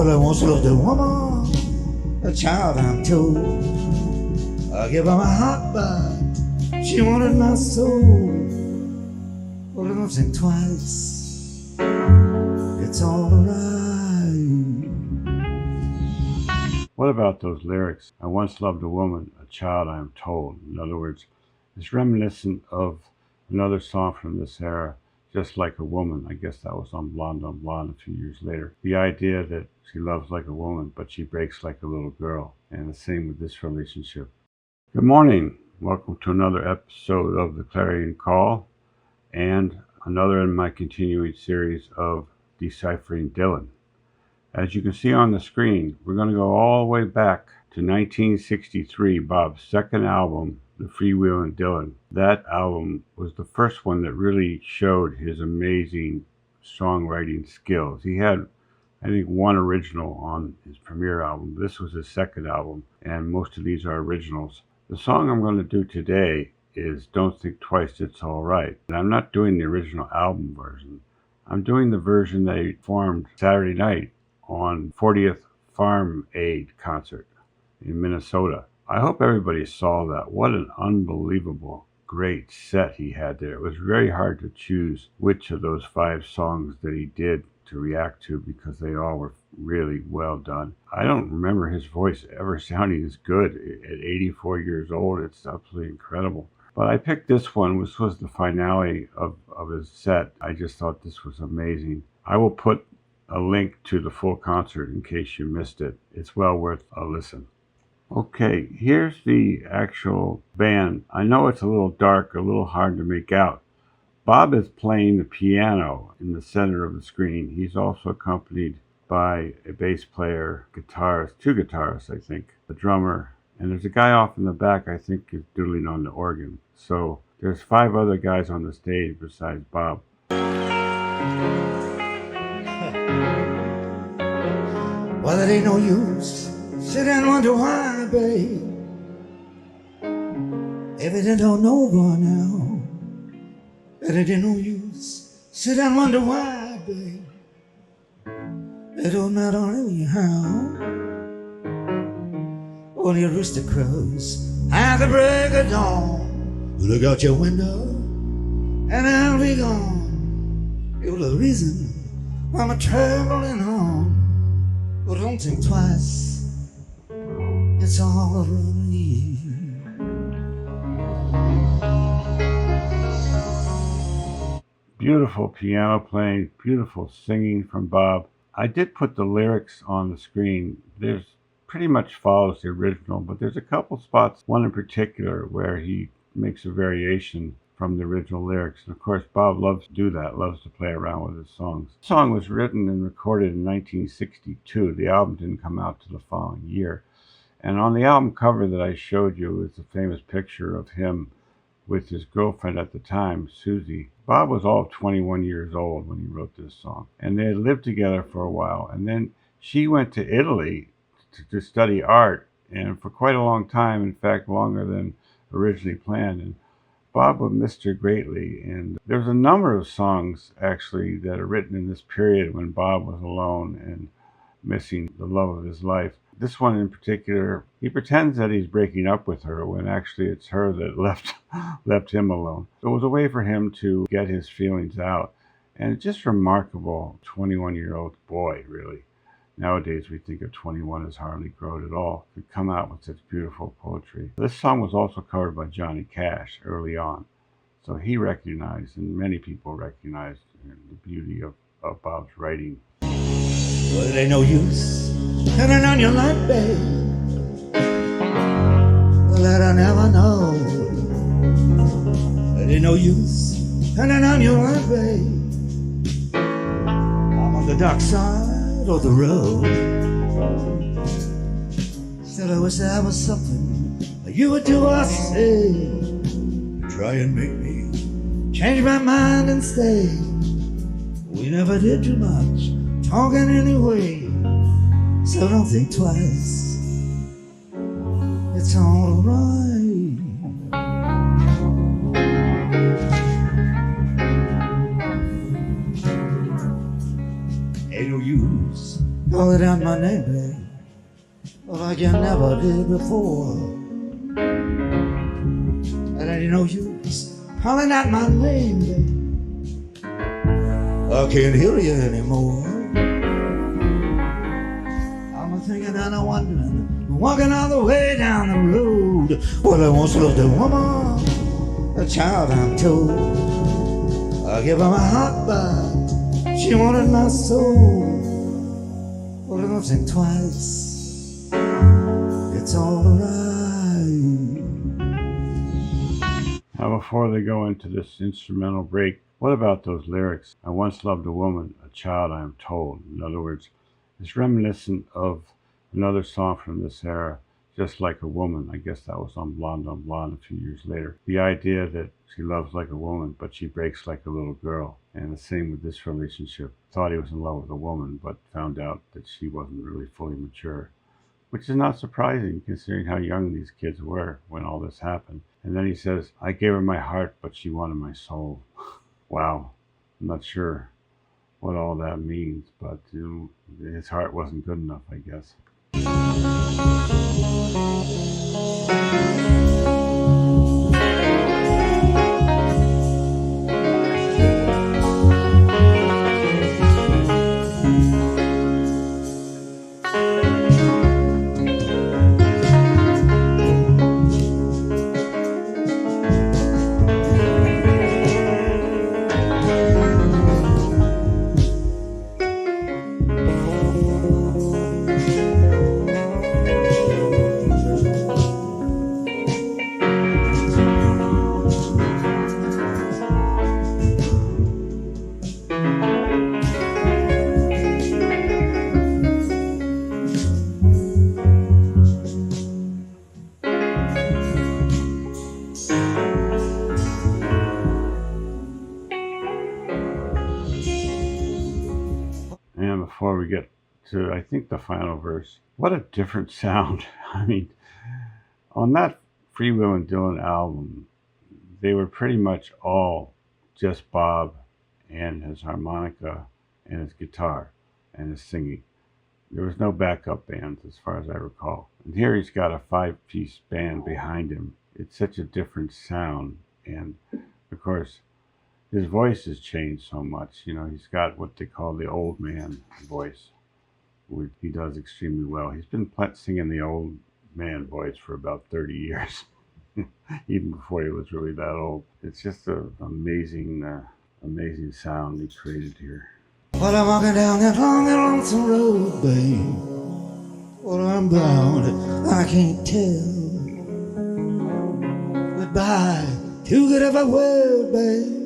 Well, I once loved a woman, a child I'm told. I gave her my heart, but she wanted my soul. Well, I don't think twice, it's alright. What about those lyrics? I once loved a woman, a child I am told. In other words, it's reminiscent of another song from this era, Just Like a Woman. I guess that was on Blonde a few years later. The idea that she loves like a woman, but she breaks like a little girl. And the same with this relationship. Good morning. Welcome to another episode of the Clarion Call and another in my continuing series of Deciphering Dylan. As you can see on the screen, we're going to go all the way back to 1963, Bob's second album, the Freewheelin Dylan. That album was the first one that really showed his amazing songwriting skills. He had, I think, one original on his premiere album. This was his second album, and most of these are originals. The song I'm going to do today is Don't Think Twice, It's Alright. And I'm not doing the original album version. I'm doing the version they formed Saturday night on 40th Farm Aid concert in Minnesota. I hope everybody saw that. What an unbelievable, great set he had there. It was very hard to choose which of those 5 songs that he did to react to because they all were really well done. I don't remember his voice ever sounding as good at 84 years old. It's absolutely incredible. But I picked this one, which was the finale of his set. I just thought this was amazing. I will put a link to the full concert in case you missed it. It's well worth a listen. Okay, here's the actual band. I know it's a little dark, a little hard to make out. Bob is playing the piano in the center of the screen. He's also accompanied by a bass player, guitarist, 2 guitarists, I think, a drummer, and there's a guy off in the back I think is doodling on the organ. So there's 5 other guys on the stage besides Bob. Well, it ain't no use sit and wonder why, babe. If it ain't no boy now, it ain't no use sit and wonder why, babe. It don't matter anyhow. Only a rooster crows at the break of dawn. Look out your window and I'll be gone. You're the reason I'm traveling on. Well, don't think twice, it's all around you. Beautiful piano playing, beautiful singing from Bob. I did put the lyrics on the screen. There's pretty much follows the original, but there's a couple spots, one in particular, where he makes a variation from the original lyrics. And of course, Bob loves to do that, loves to play around with his songs. The song was written and recorded in 1962. The album didn't come out till the following year. And on the album cover that I showed you is a famous picture of him with his girlfriend at the time, Susie. Bob was all of 21 years old when he wrote this song. And they had lived together for a while. And then she went to Italy to study art, and for quite a long time, in fact, longer than originally planned. And Bob would miss her greatly, and there's a number of songs actually that are written in this period when Bob was alone and missing the love of his life. This one in particular, he pretends that he's breaking up with her when actually it's her that left him alone. It was a way for him to get his feelings out, and it's just remarkable, 21-year-old boy, really. Nowadays, we think of 21 as hardly grown at all, to come out with such beautiful poetry. This song was also covered by Johnny Cash early on, so he recognized, and many people recognized, the beauty of Bob's writing. Well, it ain't no use turning on your light, babe. Well, I never know. It ain't no use turning on your light, babe. I'm on the dark side of the road. Still I wish there was something you would do or say, try and make me change my mind and stay. We never did too much talking anyway, so don't think twice, it's all right. Ain't no use calling out my name, babe, like you never did before. And I didn't know you was calling out my name, babe. I can't hear you anymore. I'm thinking and I'm wondering, walking all the way down the road. Well, I once loved a woman, a child I'm told. I gave her my heart, but she wanted my soul. Well, I don't think twice, it's alright. Now, before they go into this instrumental break, what about those lyrics? I once loved a woman, a child I am told. In other words, it's reminiscent of another song from this era, Just Like a Woman. I guess that was on Blonde a few years later. The idea that she loves like a woman, but she breaks like a little girl. And the same with this relationship. Thought he was in love with a woman, but found out that she wasn't really fully mature. Which is not surprising, considering how young these kids were when all this happened. And then he says, I gave her my heart, but she wanted my soul. Wow. I'm not sure what all that means, but his heart wasn't good enough, I guess. And before we get to, I think, the final verse, what a different sound. I mean, on that Freewheelin Dylan album, they were pretty much all just Bob and his harmonica and his guitar and his singing. There was no backup bands as far as I recall. And here he's got a 5-piece band behind him. It's such a different sound. And of course, his voice has changed so much. You know, he's got what they call the old man voice, which he does extremely well. He's been singing the old man voice for about 30 years, even before he was really that old. It's just an amazing, amazing sound he created here. Well, I'm walking down that long and lonesome road, babe. Well, I'm bound, I can't tell. Goodbye, too good of a word, babe.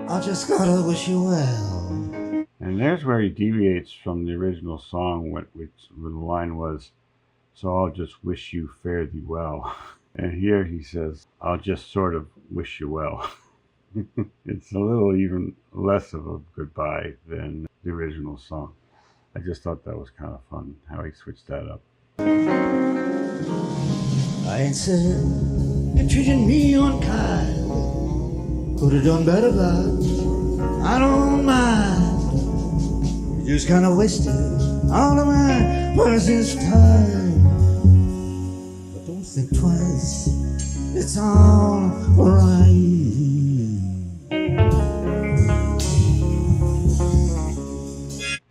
I just gotta wish you well. And there's where he deviates from the original song, which the line was, so I'll just wish you fare thee well. And here he says, I'll just sort of wish you well. It's a little even less of a goodbye than the original song. I just thought that was kind of fun, how he switched that up. I ain't said you're treating me unkind. Could've done better, but I don't mind. You just kinda wasted all of my precious time. But don't think twice, it's all right.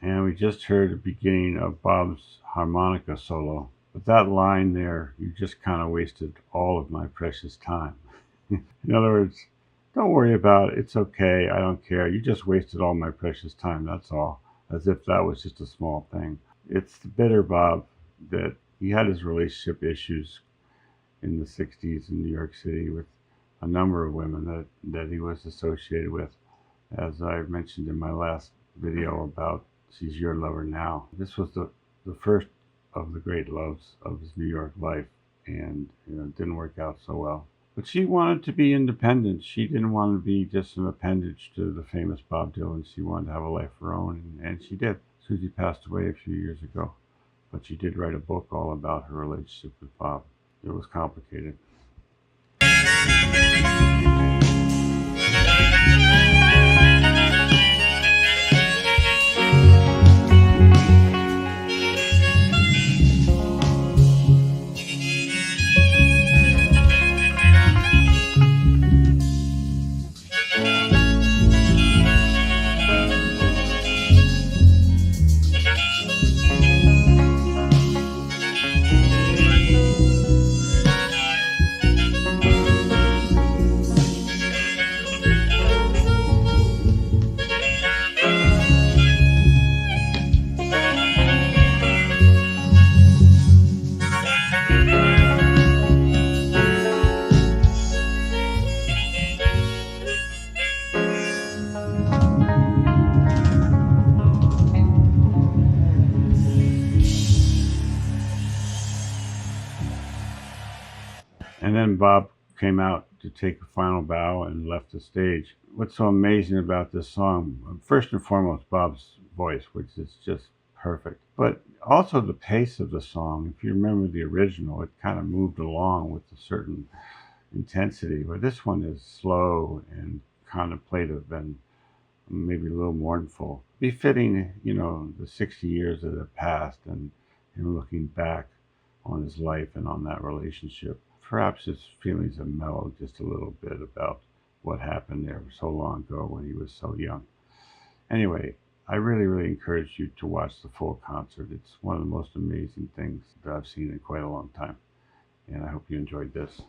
And we just heard the beginning of Bob's harmonica solo. But that line there, you just kind of wasted all of my precious time. In other words, don't worry about it. It's okay. I don't care. You just wasted all my precious time. That's all. As if that was just a small thing. It's the bitter Bob that he had his relationship issues in the 60s in New York City with a number of women that he was associated with. As I mentioned in my last video about She's Your Lover Now. This was the first of the great loves of his New York life, and it didn't work out so well. But she wanted to be independent. She didn't want to be just an appendage to the famous Bob Dylan. She wanted to have a life of her own, and she did. Susie passed away a few years ago, but she did write a book all about her relationship with Bob. It was complicated. then Bob came out to take a final bow and left the stage. What's so amazing about this song, first and foremost, Bob's voice, which is just perfect, but also the pace of the song. If you remember the original, it kind of moved along with a certain intensity, but this one is slow and contemplative and maybe a little mournful, befitting, the 60 years that have passed and him looking back on his life and on that relationship. Perhaps his feelings have mellowed just a little bit about what happened there so long ago when he was so young. Anyway, I really, really encourage you to watch the full concert. It's one of the most amazing things that I've seen in quite a long time. And I hope you enjoyed this.